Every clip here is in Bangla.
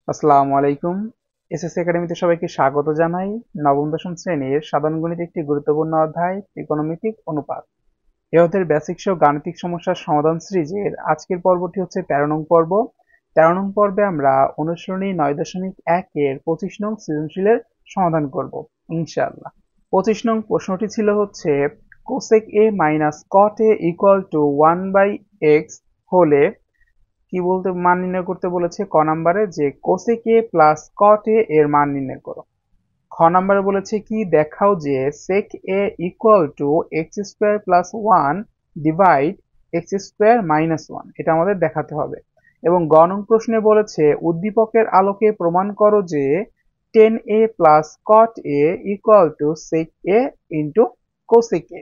আসসালামু আলাইকুম। এসএসসি একাডেমিতে সবাইকে স্বাগত জানাই। নবম দশম শ্রেণীর সাধারণ গণিত একটি গুরুত্বপূর্ণ অধ্যায় ত্রিকোণমিতিক অনুপাত। এ অধ্যায়ের বেসিক সহ গাণিতিক সমস্যার সমাধান সিরিজের আজকের পর্বটি হচ্ছে 13 নং পর্ব। 13 নং পর্বে আমরা অনুশীলনী 9.1 এর 25 নং সৃজনশীলের সমাধান করব ইনশাআল্লাহ। 25 নং প্রশ্নটি ছিল হচ্ছে cosec A minus cot A equal two 1/x হলে কি বলতে মান নির্ণয় করতে বলেছে। ক নাম্বারে যে কোসেক এ প্লাস কট এ এর মান নির্ণয় করো। খ নাম্বারে বলেছে কি দেখাও যে sec A equal to X square plus one divide X square minus one, এটা আমাদের দেখাতে হবে। এবং গ নং প্রশ্নে বলেছে উদ্দীপকের আলোকে প্রমাণ করো যে tan A plus cot A equal to sec A into cosec A,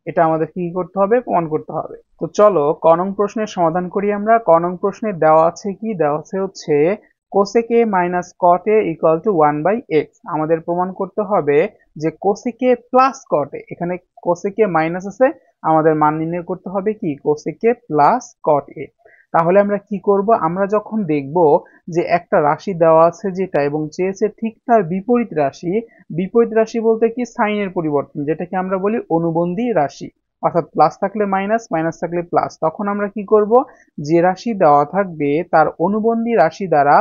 এটা আমাদের কি করতে হবে, প্রমাণ করতে হবে। তো চলো ক নং প্রশ্নের সমাধান করি আমরা। ক নং প্রশ্নে দেওয়া আছে কি, দেওয়া আছে হচ্ছে cosec A minus cot A equal two 1/x। আমাদের প্রমাণ করতে হবে যে কোসেক এ প্লাস কট এ, এখানে কোসেক এ মাইনাস আছে, আমাদের মান নির্ণয় করতে হবে কি কোসেক এ প্লাস কট এ। তাহলে আমরা কি করব, আমরা যখন দেখব যে একটা রাশি দেওয়া আছে যেটা এবং চেয়েছে ঠিক তার বিপরীত রাশি, বিপরীত রাশি বলতে কি সাইনের পরিবর্তন, যেটাকে আমরা বলি অনুবন্ধী রাশি, অর্থাৎ প্লাস থাকলে মাইনাস, মাইনাস থাকলে প্লাস, তখন আমরা কি করব, যে রাশি দেওয়া থাকবে তার অনুবন্ধী রাশি দ্বারা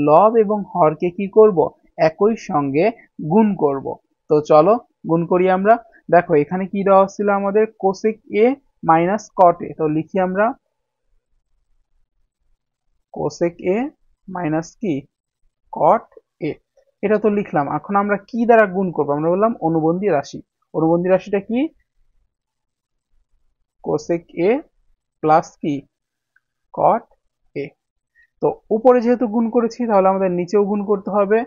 লব এবং হরকে কি করব, একই সঙ্গে গুণ করব। তো চলো গুণ করি আমরা। দেখো এখানে কি দেওয়া ছিল আমাদের, কোসেক এ মাইনাস কট এ, তো লিখি আমরা কোসেক এ মাইনাস কি কট এ, এটা তো লিখলাম। এখন আমরা কি দ্বারা গুণ করবো, আমরা বললাম অনুবন্ধী রাশি। অনুবন্ধী রাশিটা কি কোসেক এ প্লাস কি কট এ। তো উপরে যেহেতু গুণ করেছি তাহলে আমাদের নিচেও গুণ করতে হবে,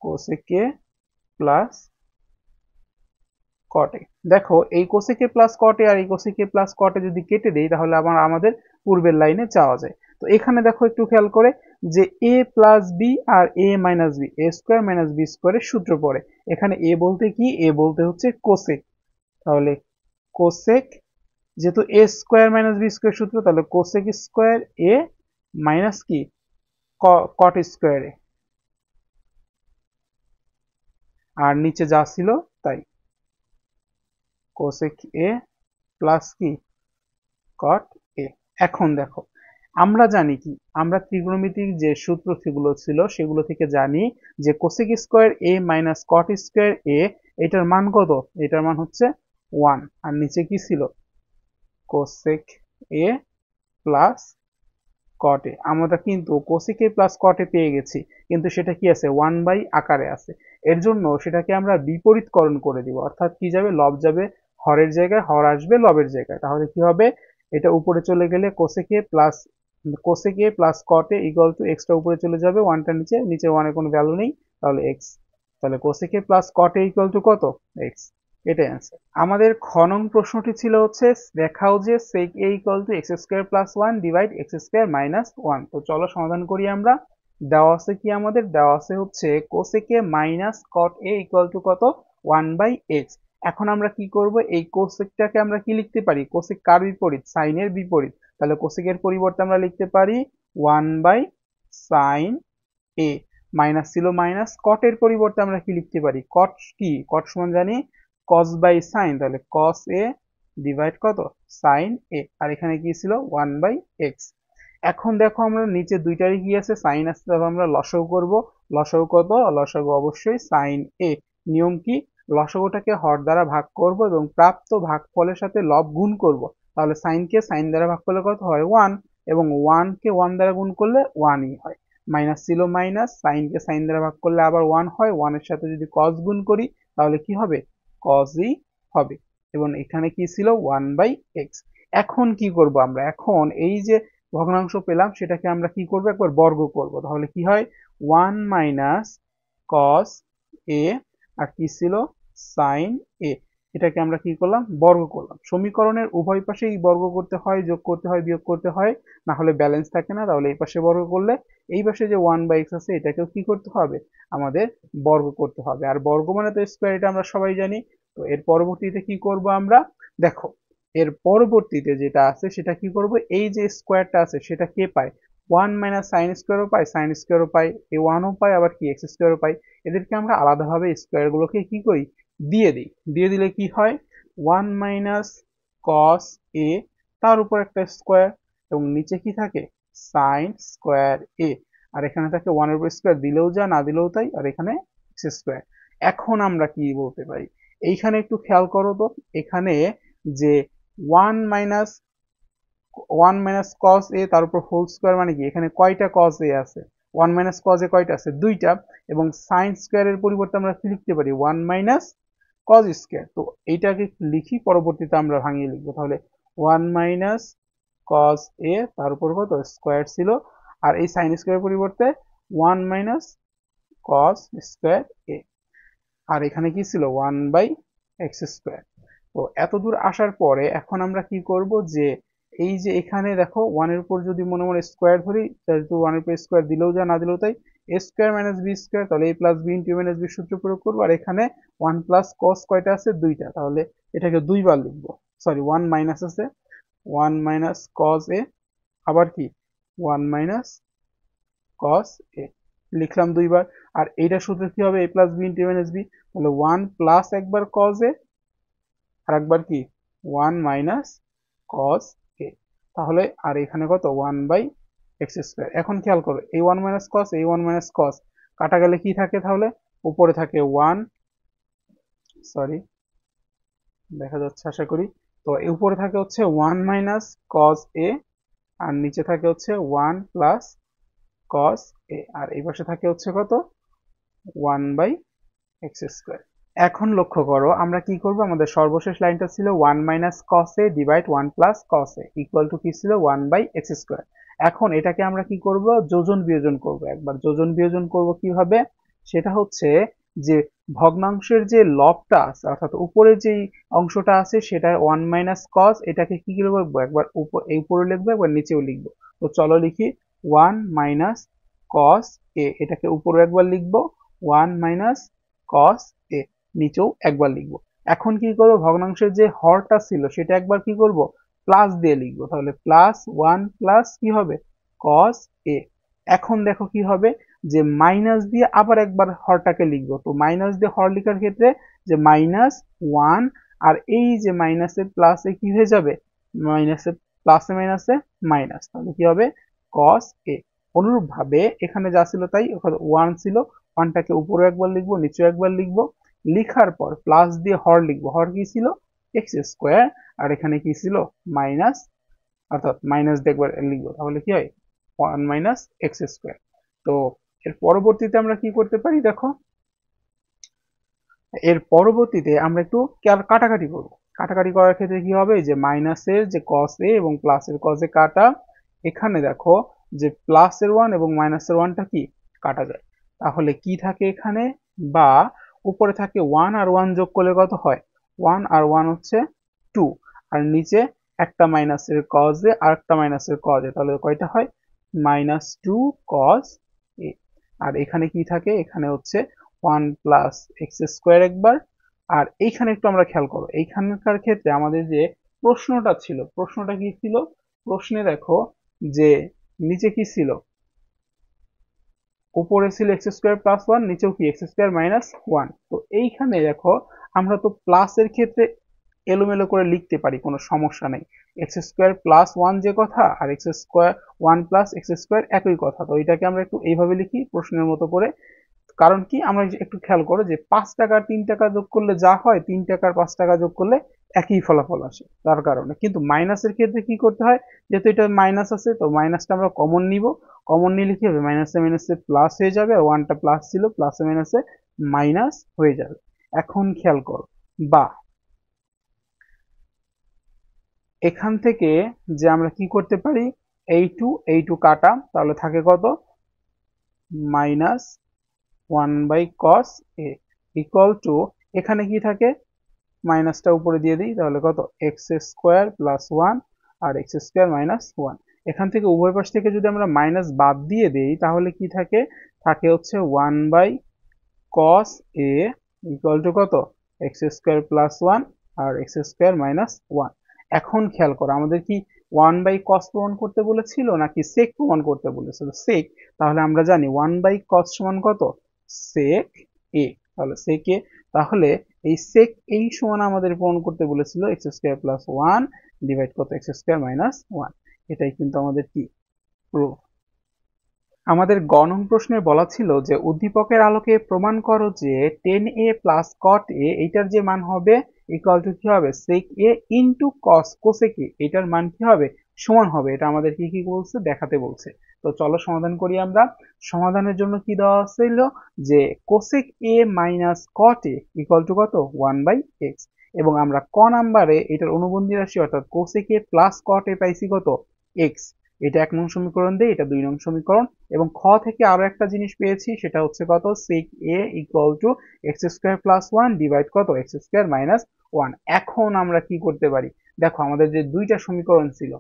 কোসেক এ প্লাস কট এ। দেখো এই কোসেক এ প্লাস কট এ আর এই কোসেক এ প্লাস কট এ যদি কেটে দেই তাহলে আবার আমাদের পূর্বের লাইনে যাওয়া যায়। তো এখানে দেখো একটু খেয়াল করে যে এ প্লাস বি আর এ মাইনাস বি, এ স্কোয়ার মাইনাস বি স্কোয়ারের সূত্র পড়ে। এখানে এ বলতে কি, এ বলতে হচ্ছে কোসেক। তাহলে কোসেক, যেহেতু এ স্কোয়ার মাইনাস বি স্কোয়ার সূত্র, তাহলে কোসেক স্কোয়ার এ মাইনাস কি কট স্কোয়ার এ, আর নিচে যা ছিল তাই, কোসেক এ প্লাস কি কট এ। এখন দেখো আমরা জানি কি, আমরা ত্রিকোণমিতিক যে সূত্র সেগুলো ছিল সেগুলো থেকে জানি যে কোসেক স্কোয়ার এ মাইনাস কট স্কোয়ার এ, এটার মান কত, এটার মান হচ্ছে 1। আর নিচে কি ছিল, কোসেক এ প্লাস কট এ। আমরা কিন্তু কোসেক এ প্লাস কট এ পেয়ে গেছি, কিন্তু সেটা কি আছে, 1 আকারে আছে। এর জন্য সেটাকে আমরা বিপরীতকরণ করে দিব, অর্থাৎ কি যাবে, লব যাবে হরের জায়গায়, হর আসবে লবের জায়গায়। তাহলে কি হবে, এটা উপরে চলে গেলে cosec A plus cot A equal two extra উপরে চলে যাবে, ওয়ানটা নিচে, নিচে ওয়ানের কোনো ভ্যালু নেই, তাহলে এক্স। তাহলে cosec A plus cot A equal to কত, এক্স। এটাই অ্যান্সার। আমাদের খ নং প্রশ্নটি ছিল হচ্ছে দেখাও যে sec a equal to X square plus one divide X square minus one. তো চলো সমাধান করি আমরা। দেওয়া আছে কি, আমাদের দেওয়া আছে হচ্ছে cosec A minus cot A equal to কত, 1/x। এখন আমরা কি করব, এই কোসেকটাকে আমরা কি লিখতে পারি, কোসেক কার বিপরীত, সাইনের বিপরীত, তাহলে কোসেকের পরিবর্তে আমরা লিখতে পারি 1/sin a। মাইনাস ছিল মাইনাস, কটের পরিবর্তে আমরা কি লিখতে পারি, কট কি, কট সমান জানি কস বাই সাইন, তাহলে কস এ ডিভাইড কত, সাইন এ। আর এখানে কি ছিল 1/x। এখন দেখো আমরা নিচে দুইটারই কি আছে, সাইন আছে, তাহলে আমরা লসাগু করব। লসাগু কত, লসাগু অবশ্যই সাইন এ। নিয়ম কি, লসাগুটাকে হর দ্বারা ভাগ করব এবং প্রাপ্ত ভাগফলের সাথে লব গুণ করব। তাহলে সাইনকে সাইন দ্বারা ভাগ করলে কত হয়, 1, এবং 1 কে 1 দ্বারা গুণ করলে 1ই হয়। মাইনাস ছিল মাইনাস, সাইনকে সাইন দ্বারা ভাগ করলে আবার 1 হয়, 1 এর সাথে যদি কস গুণ করি তাহলে কি হবে, কসই হবে। এবং এখানে কি ছিল 1/x। এখন কি করব আমরা, এখন এই যে ভগ্নাংশ পেলাম সেটাকে আমরা কি করব, একবার বর্গ করব। তাহলে কি হয়, 1 মাইনাস কস এ, আর কি ছিল সাইন এ, এটাকে আমরা কি করলাম, বর্গ করলাম। সমীকরণের উভয় পাশেই বর্গ করতে হয়, যোগ করতে হয়, বিয়োগ করতে হয়, না হলে ব্যালেন্স থাকে না। তাহলে এই পাশে বর্গ করলে এই পাশে যে 1/x আছে এটাকেও কি করতে হবে, আমাদের বর্গ করতে হবে। আর বর্গ মানে তো স্কোয়ার, এটা আমরা সবাই জানি। তো এর পরবর্তীতে কি করব আমরা, দেখো এর পরবর্তীতে যেটা আছে সেটা কি করব, এই যে স্কোয়ারটা আছে সেটা কে পায়, ওয়ান মাইনাস সাইন স্কোয়ারও পাই, সাইন স্কোয়ারও পাই, এই ওয়ানও পাই, আবার কি এক্স স্কোয়ারও পাই। এদেরকে আমরা আলাদাভাবে স্কোয়ারগুলোকে কি করি, দিয়ে দিই। দিয়ে দিলে কি হয়, ওয়ান মাইনাস কস এ, তার উপর একটা স্কোয়ার, এবং নিচে কি থাকে, সাইন স্কোয়ার এ। আর এখানে থাকে ওয়ানের উপর স্কোয়ার, দিলেও যা না দিলেও তাই, আর এখানে এক্স স্কোয়ার। এখন আমরা কি বলতে পারি, এইখানে একটু খেয়াল করো তো, এখানে যে ওয়ান মাইনাস কস এ তার উপর হোল স্কোয়ার মানে কি, এখানে কয়টা কস এ আছে, ওয়ান মাইনাস কস এ কয়টা আছে, দুইটা। এবং সাইন স্কোয়ারের পরিবর্তে আমরা কি লিখতে পারি, ওয়ান মাইনাস কস স্কোয়ার। তো এইটাকে লিখি, পরবর্তীতে আমরা ভাঙিয়ে লিখবো। তাহলে ওয়ান মাইনাস কস এ তার উপর কত স্কোয়ার ছিল, আর এই সাইন স্কোয়ারের পরিবর্তে ওয়ান মাইনাস কস স্কোয়ার এ, আর এখানে কি ছিল, ওয়ান বাই এক্স স্কোয়ার। তো এত দূর আসার পরে এখন আমরা কি করব, যে এই যে এখানে দেখো ওয়ানের উপর যদি মনে মনে স্কোয়ার ধরি, যেহেতু ওয়ানের উপর স্কোয়ার দিলেও যা না দিলেও তাই, A square minus B square, তাহলে A plus B into minus B সূত্র প্রয়োগ করবো। আর এখানে ওয়ান প্লাস কস কয়টা আছে, দুইটা, তাহলে এটাকে দুইবার লিখবো। সরি, ওয়ান মাইনাস আছে, ওয়ান মাইনাস কস এ, আবার কি ওয়ান মাইনাস কস এ, লিখলাম দুইবার। আর এইটা সূত্র কি হবে, A plus B into minus B, তাহলে ওয়ান প্লাস একবার কস এ, আর একবার কি ওয়ান মাইনাস কস এ। তাহলে আর এখানে কত, ওয়ান বাই এক্স স্কোয়ার। এখন খেয়াল করো, এই ওয়ান মাইনাস কস, এই ওয়ান মাইনাস কস কাটা গেলে কি থাকে, তাহলে উপরে থাকে ওয়ান, সরি দেখা যাচ্ছে আশা করি। তো উপরে থাকে হচ্ছে ওয়ান মাইনাস কস এ, আর নিচে থাকে হচ্ছে ওয়ান প্লাস কস এ, আর এই পাশে থাকে হচ্ছে কত, ওয়ান বাই এক্স স্কোয়ার। এখন লক্ষ্য করো আমরা কি করব, আমাদের সর্বশেষ লাইনটা ছিল one minus cos A divide one plus cos A equal to কি ছিল, ওয়ান বাই এক্স স্কোয়ার। এখন এটাকে আমরা কি করব, যোজন বিয়োজন করব। একবার যোজন বিয়োজন করব কিভাবে, সেটা হচ্ছে যে ভগ্নাংশের যে লবটা আছে, অর্থাৎ উপরে যেই অংশটা আছে সেটা ওয়ান মাইনাস কস, এটাকে কি লিখবো, একবার উপরে লিখবো, একবার নিচেও লিখবো। তো চলো লিখি, ওয়ান মাইনাস কস এ, এটাকে উপরে একবার লিখবো, ওয়ান মাইনাস কস এ, নিচেও একবার লিখবো। এখন কি করবো, ভগ্নাংশের যে হরটা ছিল সেটা একবার কি করব, প্লাস দিয়ে লিখবো। তাহলে প্লাস ওয়ান প্লাস কি হবে, কস এ। এখন দেখো কি হবে, যে মাইনাস দিয়ে আবার একবার হরটাকে লিখবো। তো মাইনাস দিয়ে হর লেখার ক্ষেত্রে যে মাইনাস ওয়ান, আর এই যে মাইনাসের প্লাসে কি হয়ে যাবে, মাইনাসে প্লাসে মাইনাসে মাইনাস, তাহলে কি হবে, কস এ। অনুরূপ ভাবে এখানে যা ছিল তাই, ওয়ান ছিল, ওয়ানটাকে উপরে একবার লিখবো, নিচে একবার লিখবো। লিখার পর প্লাস দিয়ে হর লিখবো, হর কি ছিল, এক্স স্কোয়ার, আর এখানে কি ছিল, মাইনাস, অর্থাৎ মাইনাস দিয়ে একবার লিখবো, তাহলে কি হয়, ওয়ান মাইনাস এক্স স্কোয়ার। তো এর পরবর্তীতে আমরা কি করতে পারি দেখো, এর পরবর্তীতে আমরা একটু কাটাকাটি করব। কাটাকাটি করার ক্ষেত্রে কি হবে, যে মাইনাসের যে কস এ এবং প্লাসের কস এ কাটা, এখানে দেখো যে প্লাসের ওয়ান এবং মাইনাসের ওয়ানটা কি কাটা যায়, তাহলে কি থাকে এখানে, বা উপরে থাকে ওয়ান আর ওয়ান যোগ করলে কত হয়, ওয়ান আর ওয়ান হচ্ছে টু, আর নিচে একটা মাইনাসের কজ এ আর একটা মাইনাসের কজ এ, তাহলে কয়টা হয়, মাইনাস টু কজ এ। আর এখানে কি থাকে, এখানে হচ্ছে ওয়ান প্লাস এক্স স্কোয়ার একবার। আর এইখানে একটু আমরা খেয়াল করো, এইখানকার ক্ষেত্রে আমাদের যে প্রশ্নটা ছিল, প্রশ্নটা কি ছিল, প্রশ্নে দেখো যে নিচে কি ছিল, উপরে ছিল এক্স স্কোয়ার প্লাস ওয়ান, নিচেও কি এক্স স্কোয়ার মাইনাস ওয়ান। তো এইখানে দেখো আমরা তো প্লাসের ক্ষেত্রে এলোমেলো করে লিখতে পারি, কোনো সমস্যা নেই। এক্স স্কোয়ার প্লাস ওয়ান যে কথা, আর x square one plus X square একই কথা। তো এটাকে আমরা একটু এইভাবে লিখি প্রশ্নের মতো করে। কারণ কি, আমরা একটু খেয়াল করো যে 5 টাকা আর 3 টাকা যোগ করলে যা হয়, 3 টাকা আর 5 টাকা যোগ করলে একই ফলাফল আসে, তার কারণে। কিন্তু মাইনাসের ক্ষেত্রে কি করতে হয়, যেহেতু এটা মাইনাস আছে, তো মাইনাসটা আমরা কমন নিব। কমন নিলে কি হবে, মাইনাসে মাইনাসে প্লাস হয়ে যাবে, আর ওয়ানটা প্লাস ছিল, প্লাসে মাইনাসে মাইনাস হয়ে যাবে। এখন খেয়াল করো, বা এখান থেকে যে আমরা কি করতে পারি, এই টু কাটা, তাহলে থাকে কত, minus one by cos A equal to, এখানে কি থাকে, মাইনাসটা উপরে দিয়ে দিই, তাহলে কত, এক্স স্কোয়ার প্লাস ওয়ান আর এক্স স্কোয়ার মাইনাস ওয়ান। এখান থেকে উভয় পাশ থেকে যদি আমরা মাইনাস বাদ দিয়ে দিই, তাহলে কি থাকে, থাকে হচ্ছে one by cos A equal to কত, এক্স স্কোয়ার প্লাস ওয়ান আর এক্স স্কোয়ার মাইনাস ওয়ান। এখন খেয়াল করো, আমাদের কি ওয়ান বাই কস প্রমাণ করতে বলেছিল নাকি সেক প্রমাণ করতে বলেছিল? সেক। তাহলে আমরা জানি ওয়ান বাই কস সমান কত? সেক এ। তাহলে সেক এ। তাহলে এই সেক এই সমান আমাদের প্রমাণ করতে বলেছিল X square plus one divide কত? X square minus one. এটাই কিন্তু আমাদের কি প্রুফ। আমাদের গ নং প্রশ্নে বলা ছিল যে উদ্দীপকের আলোকে প্রমাণ করো যে টেন এ প্লাস কট এ এইটার যে মান হবে ইকুয়াল টু কি হবে? সেক এ ইন্টু কস কোসেক এ এটার মান কি হবে? সমান হবে। এটা আমাদের কি কি বলছে? দেখাতে বলছে। তো চলো সমাধান করি আমরা। সমাধানের জন্য কি দেওয়া ছিল? যে cosec A minus cot A equal to কত? One by X. এবং আমরা ক নাম্বারে এটার অনুবন্ধী রাশি অর্থাৎ কোসেক এ প্লাস কট এ পাইছি কত? এক্স। এটা 1 নং সমীকরণ দিয়ে, এটা 2 নং সমীকরণ। এবং খ থেকে আরো একটা জিনিস পেয়েছি, সেটা হচ্ছে কত? sec a equal to X square plus one divide কত? X square minus one. এখন আমরা কি করতে পারি? দেখো আমাদের যে দুইটা সমীকরণ ছিল,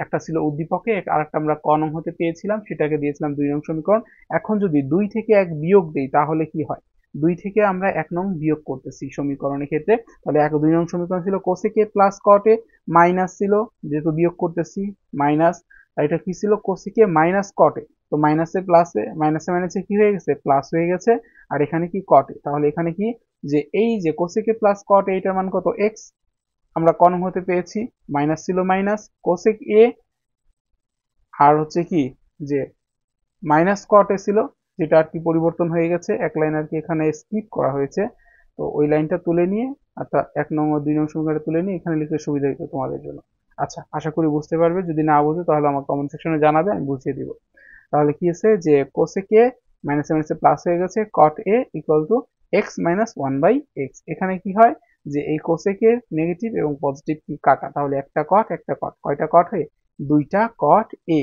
একটা ছিল উদ্দীপকে, আর একটা আমরা ক নং হতে পেয়েছিলাম, সেটাকে দিয়েছিলাম 2 নং সমীকরণ। এখন যদি 2 থেকে 1 বিয়োগ দেই তাহলে কি হয়? 2 থেকে আমরা 1 নং বিয়োগ করতেছি সমীকরণের ক্ষেত্রে। তাহলে 2 নং সমীকরণ ছিল cosec A plus cot A, minus ছিল যেহেতু বিয়োগ করতেছি মাইনাস, আর এটা কি ছিল? কোসেকে মাইনাস কটে। তো মাইনাসে প্লাসে, মাইনাসে মাইনাসে কি হয়ে গেছে? প্লাস হয়ে গেছে। আর এখানে কি? কটে। তাহলে এখানে কি? যে এই যে কোসেকে প্লাস কট এইটার মান কত? এক্স। আমরা কনম হতে পেয়েছি, মাইনাস ছিল মাইনাস কোসেক এ, আর হচ্ছে কি যে মাইনাস কট এ ছিল, যেটা আর কি পরিবর্তন হয়ে গেছে, এক লাইন আর কি এখানে স্কিপ করা হয়েছে। তো ওই লাইনটা তুলে নিয়ে, অর্থাৎ 1 নং ও 2 নং সমীকরণটা তুলে নিয়ে এখানে লিখলে সুবিধা হতো তোমাদের জন্য। আচ্ছা, আশা করি বুঝতে পারবে। যদি না বুঝো তাহলে আমার কমেন্ট সেকশনে জানাবে, আমি বুঝিয়ে দিব। তাহলে কি আছে? যে কোসেক এ মাইনাস মাইনাসে প্লাস হয়ে গেছে, cot A equal to X minus one by X. এখানে কি হয়? যে এই কোসেকের নেগেটিভ এবং পজিটিভ কি কাটা, তাহলে একটা কট একটা কট, কয়টা কট হয়? দুইটা কট A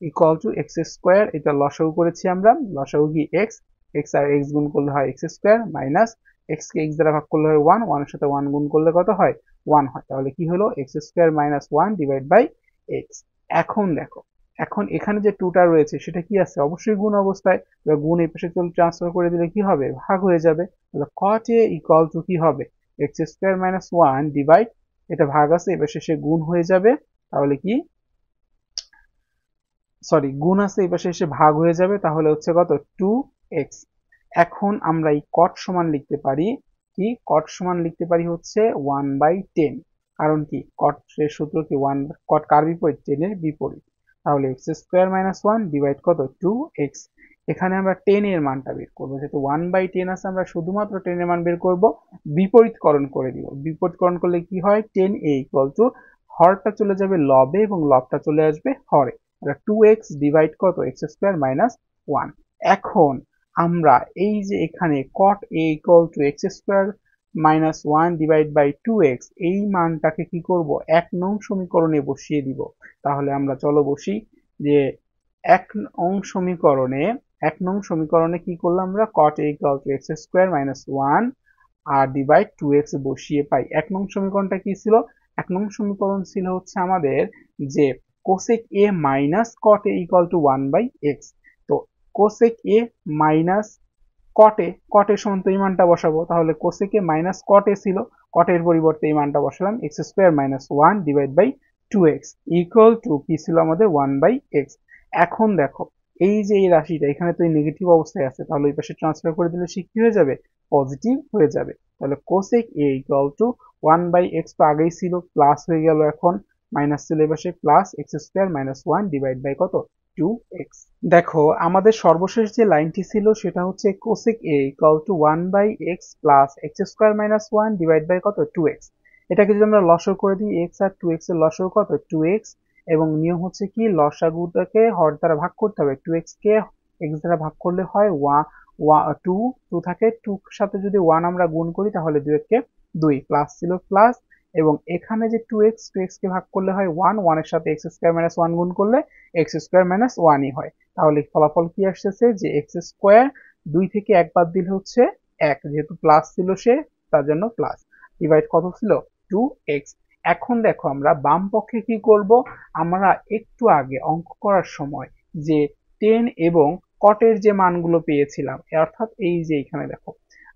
equal to X square. এটা লসাগু করেছি আমরা, লসাগু কি? এক্স। এক্স আর এক্স গুণ করলে হয় এক্স স্কোয়ার, মাইনাস এক্স কে এক্স দ্বারা ভাগ করলে হয় ওয়ান, ওয়ানের সাথে ওয়ান গুণ করলে কত হয়? ওয়ান হয়। তাহলে কি হলো? X square minus one divide by x. এখন দেখো, এখন এখানে যে টুটা রয়েছে সেটা কি আছে? অবশ্যই গুণ অবস্থায়। গুণ এই পাশে চলে ট্রান্সফার করে দিলে কি হবে? ভাগ হয়ে যাবে। তাহলে কট এ ইকুয়াল টু কি হবে? X square minus one divide, এটা ভাগ আছে এবার শেষে গুণ হয়ে যাবে। তাহলে কি, সরি গুণ আছে এই পাশে এসে ভাগ হয়ে যাবে, তাহলে হচ্ছে কত? Two x. এখন আমরা এই কট সমান লিখতে পারি কি? কট সমান লিখতে পারি হচ্ছে ওয়ান বাই টেন। কারণ কি? কট এর সূত্র কি? ওয়ান। কট কার বিপরীত? টেনের বিপরীত। তাহলে X square minus one divide কত? Two X. এখানে আমরা টেন এর মানটা বের করবো, যেহেতু ওয়ান বাই টেন আছে আমরা শুধুমাত্র টেন এর মান বের করব। বিপরীতকরণ করে দিব। বিপরীতকরণ করলে কি হয়? টেন এ ইকুয়াল টু হরটা চলে যাবে লবে এবং লবটা চলে আসবে হরে। টু এক্স ডিভাইড কত? X square minus one. এখন আমরা এই যে এখানে cot A equal to X square minus one divide by two X, এই মানটাকে কি করব? 1 নং সমীকরণে বসিয়ে দিব। তাহলে আমরা চলো বসি। যে 1 নং সমীকরণে, 1 নং সমীকরণে কি করলাম আমরা? Cot A equal to X square minus one আর ডিভাইড টু এক্স বসিয়ে পাই। 1 নং সমীকরণটা কি ছিল? 1 নং সমীকরণ ছিল হচ্ছে আমাদের যে cosec A minus cot A equal to one by x. তো কোসেক এ মাইনাস কটে, কটের সমান তো এই মানটা বসাবো। তাহলে কোসেকে মাইনাস কটে ছিল, কটের পরিবর্তে এই মানটা বসালাম, x square minus one divide by two x equal to কি ছিল আমাদের? One by x. এখন দেখো এই যে এই রাশিটা এখানে তো এই নেগেটিভ অবস্থায় আছে, তাহলে ওই পাশে ট্রান্সফার করে দিলে সে কি হয়ে যাবে? পজিটিভ হয়ে যাবে। তাহলে cosec A equal to one by x তো আগেই ছিল, প্লাস হয়ে গেল, এখন মাইনাস ছিল এই পাশে, plus X square minus one divide by কত? Two X. দেখো আমাদের সর্বশেষ যে লাইনটি ছিল সেটা হচ্ছে cosec A equal to one by X plus X square minus one divide by কত? Two X. এটাকে যদি আমরা লসাগু করে দিই, এক্স আর টু এক্স এর লসাগু কত? Two x. এবং নিয়ম হচ্ছে কি? লসাগুটাকে হর দ্বারা ভাগ করতে হবে। টু এক্স কে এক্স দ্বারা ভাগ করলে হয় টু, টু থাকে, টুর সাথে যদি ওয়ান আমরা গুণ করি তাহলে দুই একে দুই, প্লাস ছিল প্লাস। এবং এখানে যে টু এক্স কে ভাগ করলে হয় ওয়ান, ওয়ানের সাথে এক্স স্কোয়ার মাইনাস ওয়ান গুণ করলে এক্স স্কোয়ার মাইনাস ওয়ানই হয়। তাহলে ফলাফল কি আসতেছে? যে এক্স স্কোয়ার, দুই থেকে এক বাদ দিলে হচ্ছে এক, যেহেতু প্লাস ছিল সে তার জন্য প্লাস, ডিভাইড কত ছিল? Two x. এখন দেখো আমরা বাম পক্ষে কি করব? আমরা একটু আগে অঙ্ক করার সময় যে টেন এবং কটের যে মানগুলো পেয়েছিলাম, অর্থাৎ এই যে এখানে দেখো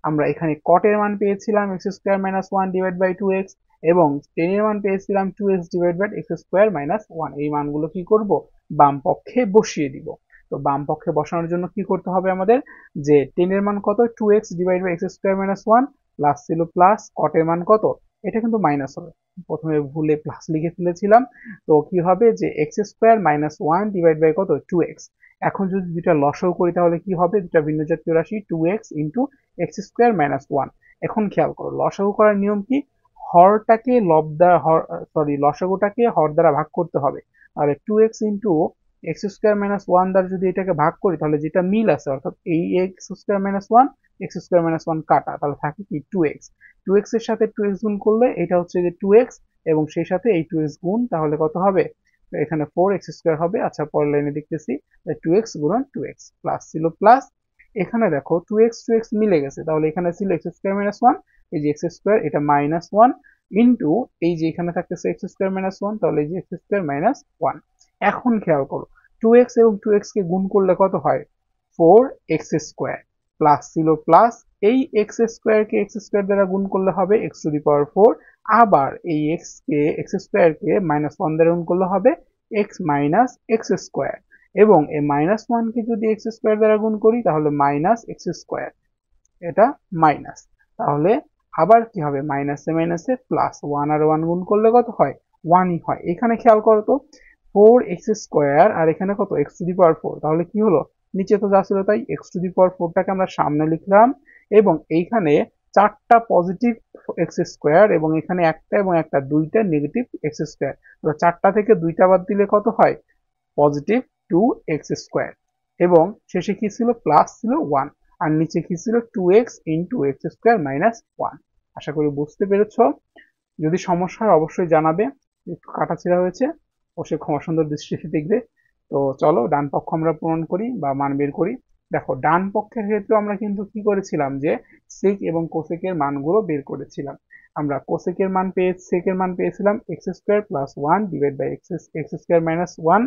আমরা এখানে কটের মান পেয়েছিলাম x square minus one divide by two x, এবং 10 এর মান পেয়েছিলাম 2x divide by x square minus 1। এই মানগুলো কি করব, বাম পক্ষে বসিয়ে দিব। তো বাম পক্ষে বসানোর জন্য কি করতে হবে আমাদের, যে 10 এর মান কত, 2x divide by x square minus 1, plus ছিল প্লাস, কট এর মান কত, এটা কিন্তু মাইনাস হবে, প্রথমে ভুলে প্লাস লিখে ফেলেছিলাম। তো কি হবে যে x square minus 1 divide by কত, 2x। এখন যদি দুইটা লসাগু করি তাহলে কি হবে, দুটা ভিন্ন জাতীয় রাশি 2x into x square minus 1। এখন খেয়াল করো লসাগু করার নিয়ম কি, হরটাকে লব দ্বারা লসাগুটাকে হর দ্বারা ভাগ করতে হবে। তাহলে 2x into x square minus 1 দ্বারা যদি এটাকে ভাগ করি তাহলে যেটা মিল আছে, অর্থাৎ এই x square minus 1 x square minus 1 কাটা, তাহলে থাকে কি 2x। 2x এর সাথে 2x গুণ করলে এটা হচ্ছে যে 2x, এবং সেই সাথে এই 2x গুণ, তাহলে কত হবে, এখানে 4x স্কোয়ার হবে। আচ্ছা পরের লাইনে দেখতেছি, 2x গুণন 2x, প্লাস ছিল প্লাস, এখানে দেখো 2x মিলে গেছে, তাহলে এখানে ছিল এক্স স্কোয়ার মাইনাস 1, এই যে এক্স স্কোয়ার এটা মাইনাস 1 ইন্টু এই যে এখানে থাকতেছে এক্স স্কোয়ার মাইনাস 1, তাহলে এই যে এক্স স্কোয়ার মাইনাস 1। এখন খেয়াল করো 2x এবং 2x কে গুণ করলে কত হয়, 4x স্কোয়ার, প্লাস ছিল প্লাস, এই এক্স স্কোয়ার কে এক্স স্কোয়ার দ্বারা গুণ করলে হবে x টু দি পাওয়ার 4, আবার এই এক্স স্কোয়ার কে মাইনাস 1 দ্বারা গুণ করলে হবে x মাইনাস এক্স স্কোয়ার, এবং এই মাইনাস 1 কে যদি এক্স স্কোয়ার দ্বারা গুণ করি তাহলে মাইনাস এক্স স্কোয়ার, এটা মাইনাস, তাহলে আবার কি হবে, মাইনাসে মাইনাসে প্লাস, 1 আর 1 গুণ করলে কত হয়, 1ই হয়। এখানে খেয়াল করো তো 4x স্কোয়ার আর এখানে কত x টু দি পাওয়ার 4, তাহলে কি হলো, নিচে তো যা ছিল তাই, x টু দি পাওয়ার 4টাকে আমরা সামনে লিখলাম, এবং এইখানে চারটা পজিটিভ এক্স স্কোয়ার, এবং এখানে একটা এবং একটা দুইটা নেগেটিভ এক্স স্কোয়ার, তো চারটা থেকে দুইটা বাদ দিলে কত হয়, পজিটিভ 2x স্কোয়ার, এবং শেষে কি ছিল, প্লাস ছিল 1, আর নিচে কি ছিল 2x into x square minus 1। আশা করি বুঝতে পেরেছ। যদি সমস্যা হয় অবশ্যই জানাবে, একটু কাটাছিড়া হয়েছে অবশ্যই ক্ষমা সুন্দর দৃষ্টিতে দেখবে। তো চলো ডান পক্ষ আমরা পূরণ করি বা মান বের করি। দেখো ডান পক্ষের ক্ষেত্রে আমরা কিন্তু কি করেছিলাম, যে সেক এবং কোসেকের মানগুলো বের করেছিলাম। আমরা কোসেকের মান সেকের মান পেয়েছিলাম x square plus 1 divide by x square minus 1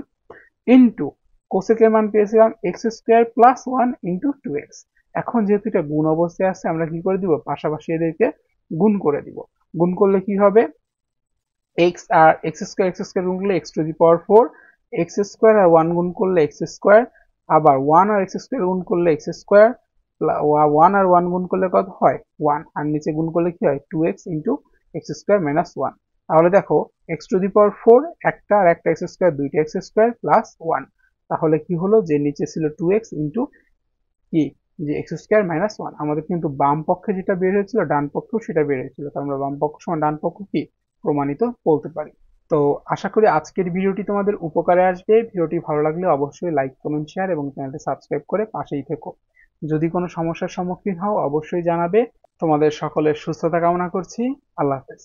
into কোসেকের মান পেয়েছিলাম x square plus 1 into 2x। এখন যেহেতু এটা গুণ অবস্থায় আছে আমরা কি করে দিব, পাশাপাশি এদেরকে গুণ করে দিব। গুণ করলে কি হবে, এক্স আর এক্স স্কোয়ার গুণ করলে X to the power 4, X square আর 1 গুণ করলে এক্স স্কোয়ার, আবার 1 আর এক্স স্কোয়ার গুণ করলে এক্স স্কোয়ার, 1 আর 1 গুণ করলে কত হয় 1, আর নিচে গুণ করলে কি হয় 2x into x square minus 1। তাহলে দেখো এক্স টু দি পাওয়ার 4 একটা, আর একটা এক্স স্কোয়ার দুইটা এক্স স্কোয়ার প্লাস 1, তাহলে কি হলো, যে নিচে ছিল 2x ইন্টু কি, যে এক্স স্কোয়ার মাইনাস 1। আমাদের কিন্তু বাম পক্ষে যেটা বের হয়েছিল ডান পক্ষেও সেটা বের হয়েছিল, তো আমরা বাম পক্ষ সমান ডান পক্ষ কি প্রমাণিত বলতে পারি। তো আশা করি আজকের ভিডিওটি তোমাদের উপকারে আসবে। ভিডিওটি ভালো লাগলে অবশ্যই লাইক কমেন্ট শেয়ার এবং চ্যানেলটি সাবস্ক্রাইব করে পাশেই থেকো। যদি কোনো সমস্যার সম্মুখীন হও অবশ্যই জানাবে। তোমাদের সকলের সুস্থতা কামনা করছি। আল্লাহ হাফেজ।